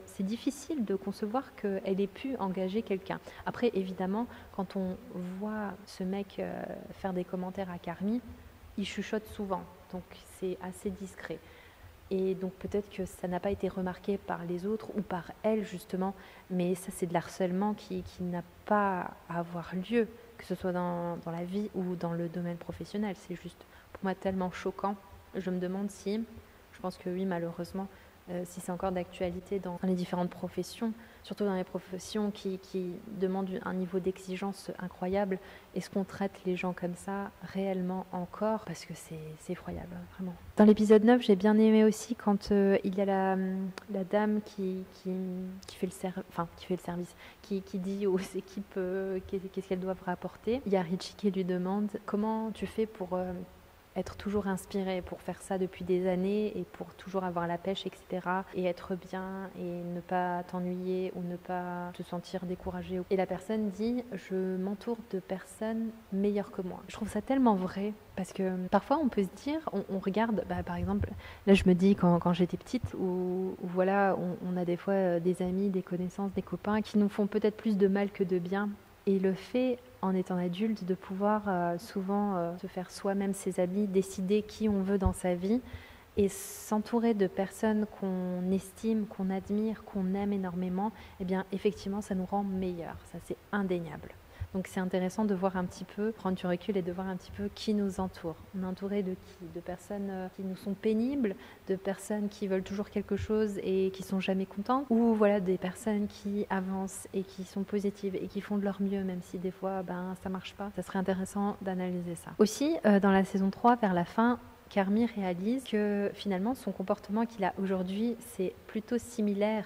c'est difficile de concevoir qu'elle ait pu engager quelqu'un. Après, évidemment, quand on voit ce mec faire des commentaires à Carmi, il chuchote souvent, donc c'est assez discret. Et donc peut-être que ça n'a pas été remarqué par les autres ou par elle justement, mais ça c'est de l'harcèlement qui n'a pas à avoir lieu, que ce soit dans la vie ou dans le domaine professionnel. C'est juste pour moi tellement choquant. Je me demande si, je pense que oui malheureusement, si c'est encore d'actualité dans les différentes professions, surtout dans les professions qui demandent un niveau d'exigence incroyable. Est-ce qu'on traite les gens comme ça réellement encore? Parce que c'est effroyable, vraiment. Dans l'épisode 9, j'ai bien aimé aussi quand il y a la dame qui fait le service, qui dit aux équipes qu'est-ce qu'elles doivent rapporter. Il y a Richie qui lui demande comment tu fais pour être toujours inspiré, pour faire ça depuis des années et pour toujours avoir la pêche, etc. Et être bien et ne pas t'ennuyer ou ne pas te sentir découragé. Et la personne dit « je m'entoure de personnes meilleures que moi ». Je trouve ça tellement vrai parce que parfois on peut se dire, on regarde, par exemple, là je me dis quand j'étais petite, où voilà, on a des fois des amis, des connaissances, des copains qui nous font peut-être plus de mal que de bien. Et le fait, en étant adulte, de pouvoir souvent se faire soi-même ses amis, décider qui on veut dans sa vie et s'entourer de personnes qu'on estime, qu'on admire, qu'on aime énormément, eh bien effectivement ça nous rend meilleurs, ça c'est indéniable. Donc c'est intéressant de voir un petit peu, prendre du recul et de voir un petit peu qui nous entoure. On est entouré de qui? De personnes qui nous sont pénibles, de personnes qui veulent toujours quelque chose et qui sont jamais contentes, ou voilà des personnes qui avancent et qui sont positives et qui font de leur mieux, même si des fois ça marche pas. Ça serait intéressant d'analyser ça. Aussi, dans la saison 3, vers la fin, Carmy réalise que finalement son comportement qu'il a aujourd'hui, c'est plutôt similaire,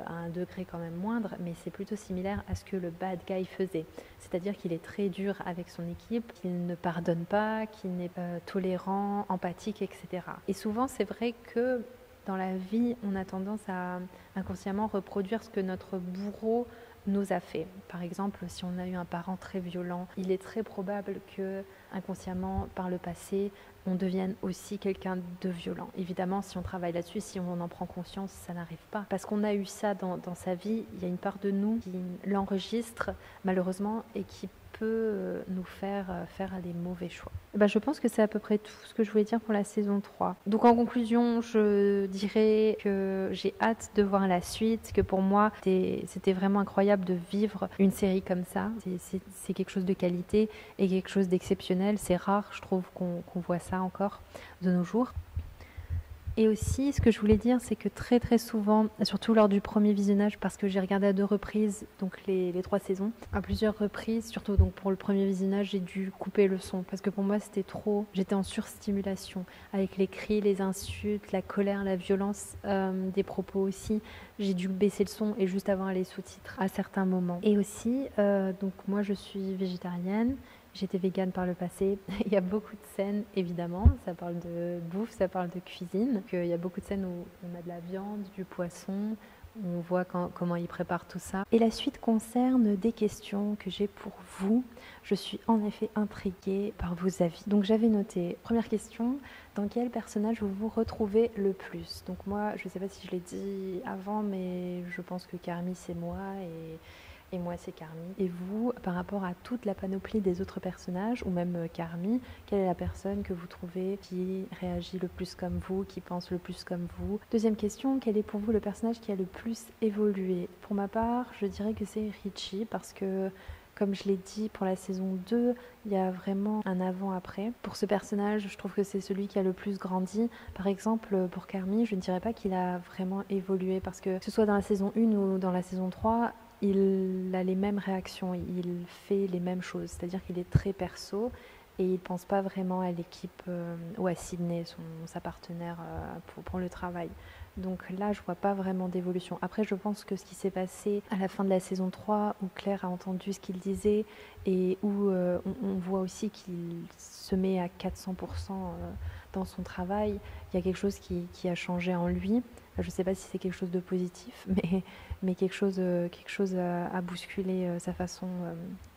à un degré quand même moindre, mais c'est plutôt similaire à ce que le bad guy faisait. C'est-à-dire qu'il est très dur avec son équipe, qu'il ne pardonne pas, qu'il n'est pas tolérant, empathique, etc. Et souvent, c'est vrai que dans la vie, on a tendance à inconsciemment reproduire ce que notre bourreau nous a fait. Par exemple, si on a eu un parent très violent, il est très probable que inconsciemment, par le passé, on devienne aussi quelqu'un de violent. Évidemment, si on travaille là-dessus, si on en prend conscience, ça n'arrive pas. Parce qu'on a eu ça dans sa vie, il y a une part de nous qui l'enregistre, malheureusement, et qui peut nous faire des mauvais choix. Je pense que c'est à peu près tout ce que je voulais dire pour la saison 3. Donc en conclusion, je dirais que j'ai hâte de voir la suite, que pour moi, c'était vraiment incroyable de vivre une série comme ça. C'est quelque chose de qualité et quelque chose d'exceptionnel. C'est rare, je trouve, qu'on voit ça encore de nos jours. Et aussi, ce que je voulais dire, c'est que très très souvent, surtout lors du premier visionnage, parce que j'ai regardé à 2 reprises, donc les 3 saisons, à plusieurs reprises, surtout donc pour le premier visionnage, j'ai dû couper le son, parce que pour moi c'était trop, j'étais en surstimulation, avec les cris, les insultes, la colère, la violence des propos aussi, j'ai dû baisser le son et juste avoir les sous-titres à certains moments. Et aussi, donc moi je suis végétarienne, j'étais végane par le passé. Il y a beaucoup de scènes, évidemment. Ça parle de bouffe, ça parle de cuisine. Il y a beaucoup de scènes où on a de la viande, du poisson. On voit comment ils préparent tout ça. Et la suite concerne des questions que j'ai pour vous. Je suis en effet intriguée par vos avis. Donc j'avais noté, première question, dans quel personnage vous vous retrouvez le plus? Donc moi, je ne sais pas si je l'ai dit avant, mais je pense que Carmy c'est moi et moi c'est Carmy. Et vous, par rapport à toute la panoplie des autres personnages, ou même Carmy, quelle est la personne que vous trouvez qui réagit le plus comme vous, qui pense le plus comme vous? Deuxième question, quel est pour vous le personnage qui a le plus évolué? Pour ma part, je dirais que c'est Richie, parce que comme je l'ai dit pour la saison 2, il y a vraiment un avant-après. Pour ce personnage, je trouve que c'est celui qui a le plus grandi. Par exemple, pour Carmy, je ne dirais pas qu'il a vraiment évolué, parce que ce soit dans la saison 1 ou dans la saison 3, il a les mêmes réactions, il fait les mêmes choses, c'est-à-dire qu'il est très perso et il ne pense pas vraiment à l'équipe ou à Sydney, sa partenaire pour le travail. Donc là, je ne vois pas vraiment d'évolution. Après, je pense que ce qui s'est passé à la fin de la saison 3, où Claire a entendu ce qu'il disait et où on voit aussi qu'il se met à 400% dans son travail, il y a quelque chose qui a changé en lui. Je ne sais pas si c'est quelque chose de positif, mais quelque chose à bousculer sa façon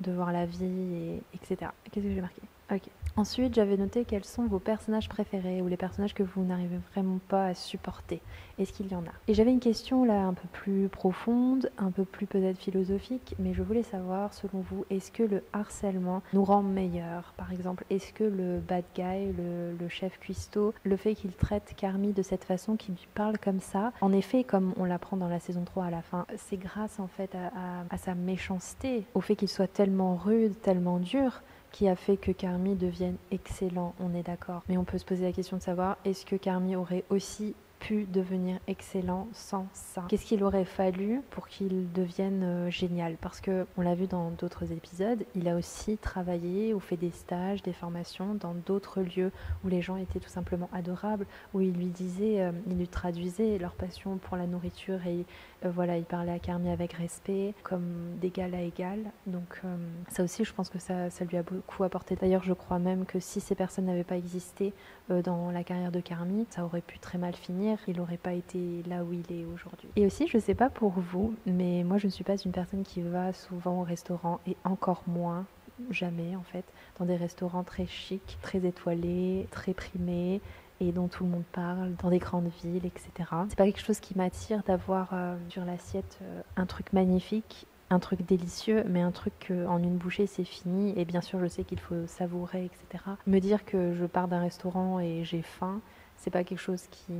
de voir la vie, etc. Qu'est-ce que j'ai marqué? Ok. Ensuite, j'avais noté quels sont vos personnages préférés ou les personnages que vous n'arrivez vraiment pas à supporter. Est-ce qu'il y en a? Et j'avais une question là un peu plus profonde, un peu plus peut-être philosophique, mais je voulais savoir, selon vous, est-ce que le harcèlement nous rend meilleurs? Par exemple, est-ce que le bad guy, le chef cuistot, le fait qu'il traite Carmy de cette façon, qu'il lui parle comme ça, en effet, comme on l'apprend dans la saison 3 à la fin, c'est grâce en fait à sa méchanceté, au fait qu'il soit tellement rude, tellement dur, qui a fait que Carmy devienne excellent, on est d'accord. Mais on peut se poser la question de savoir, est-ce que Carmy aurait aussi pu devenir excellent sans ça? Qu'est-ce qu'il aurait fallu pour qu'il devienne génial? Parce que on l'a vu dans d'autres épisodes, il a aussi travaillé ou fait des stages, des formations dans d'autres lieux où les gens étaient tout simplement adorables, où il lui disait, il lui traduisait leur passion pour la nourriture et voilà, il parlait à Carmy avec respect, comme d'égal à égal. Donc ça aussi, je pense que ça lui a beaucoup apporté. D'ailleurs, je crois même que si ces personnes n'avaient pas existé dans la carrière de Carmy, ça aurait pu très mal finir. Il n'aurait pas été là où il est aujourd'hui. Et aussi, je ne sais pas pour vous, mais moi, je ne suis pas une personne qui va souvent au restaurant et encore moins jamais en fait, dans des restaurants très chics, très étoilés, très primés et dont tout le monde parle, dans des grandes villes, etc. C'est pas quelque chose qui m'attire d'avoir sur l'assiette un truc magnifique, un truc délicieux, mais un truc en une bouchée c'est fini. Et bien sûr, je sais qu'il faut savourer, etc. Me dire que je pars d'un restaurant et j'ai faim, c'est pas quelque chose qui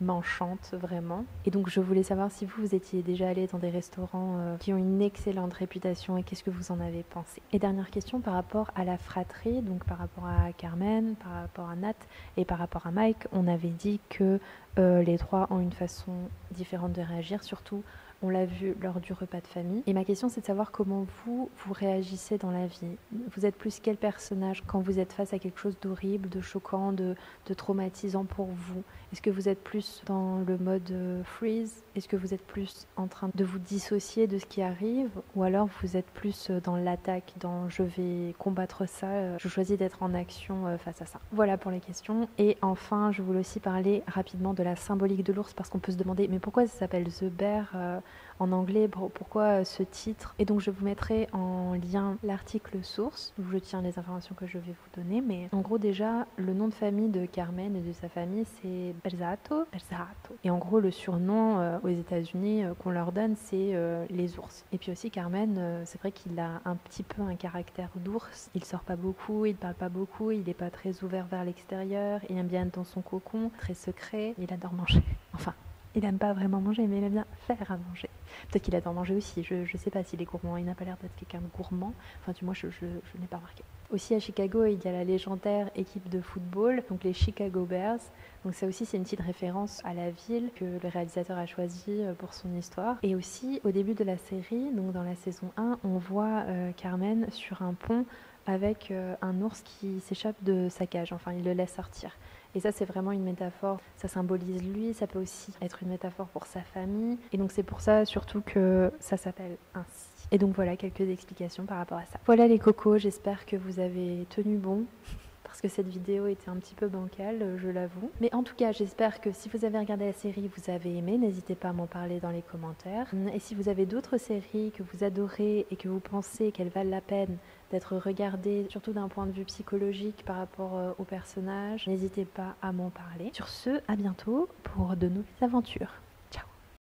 m'enchante vraiment. Et donc je voulais savoir si vous étiez déjà allé dans des restaurants qui ont une excellente réputation et qu'est-ce que vous en avez pensé. Et dernière question par rapport à la fratrie, donc par rapport à Carmen, par rapport à Nat et par rapport à Mike, on avait dit que les trois ont une façon différente de réagir, surtout on l'a vu lors du repas de famille. Et ma question, c'est de savoir comment vous réagissez dans la vie. Vous êtes plus quel personnage quand vous êtes face à quelque chose d'horrible, de choquant, de traumatisant pour vous? Est-ce que vous êtes plus dans le mode freeze? Est-ce que vous êtes plus en train de vous dissocier de ce qui arrive? Ou alors vous êtes plus dans l'attaque, dans je vais combattre ça, je choisis d'être en action face à ça? Voilà pour les questions. Et enfin, je voulais aussi parler rapidement de la symbolique de l'ours parce qu'on peut se demander mais pourquoi ça s'appelle The Bear en anglais, pourquoi ce titre? Et donc je vous mettrai en lien l'article source où je tiens les informations que je vais vous donner, mais en gros déjà le nom de famille de Carmen et de sa famille c'est Berzato. Et en gros le surnom aux États-Unis qu'on leur donne c'est les ours. Et puis aussi Carmen, c'est vrai qu'il a un petit peu un caractère d'ours, il sort pas beaucoup, il parle pas beaucoup, il est pas très ouvert vers l'extérieur, il aime bien être dans son cocon, très secret, il adore manger. Enfin, il aime pas vraiment manger, mais il aime bien faire à manger. Peut-être qu'il adore manger aussi, je sais pas s'il est gourmand, il n'a pas l'air d'être quelqu'un de gourmand, enfin du moins je n'ai pas remarqué. Aussi à Chicago, il y a la légendaire équipe de football, donc les Chicago Bears, donc ça aussi c'est une petite référence à la ville que le réalisateur a choisie pour son histoire. Et aussi au début de la série, donc dans la saison 1, on voit Carmen sur un pont avec un ours qui s'échappe de sa cage, enfin il le laisse sortir. Et ça, c'est vraiment une métaphore. Ça symbolise lui, ça peut aussi être une métaphore pour sa famille. Et donc, c'est pour ça surtout que ça s'appelle ainsi. Et donc, voilà quelques explications par rapport à ça. Voilà les cocos, j'espère que vous avez tenu bon. Parce que cette vidéo était un petit peu bancale, je l'avoue. Mais en tout cas, j'espère que si vous avez regardé la série, vous avez aimé. N'hésitez pas à m'en parler dans les commentaires. Et si vous avez d'autres séries que vous adorez et que vous pensez qu'elles valent la peine d'être regardées, surtout d'un point de vue psychologique par rapport aux personnages, n'hésitez pas à m'en parler. Sur ce, à bientôt pour de nouvelles aventures.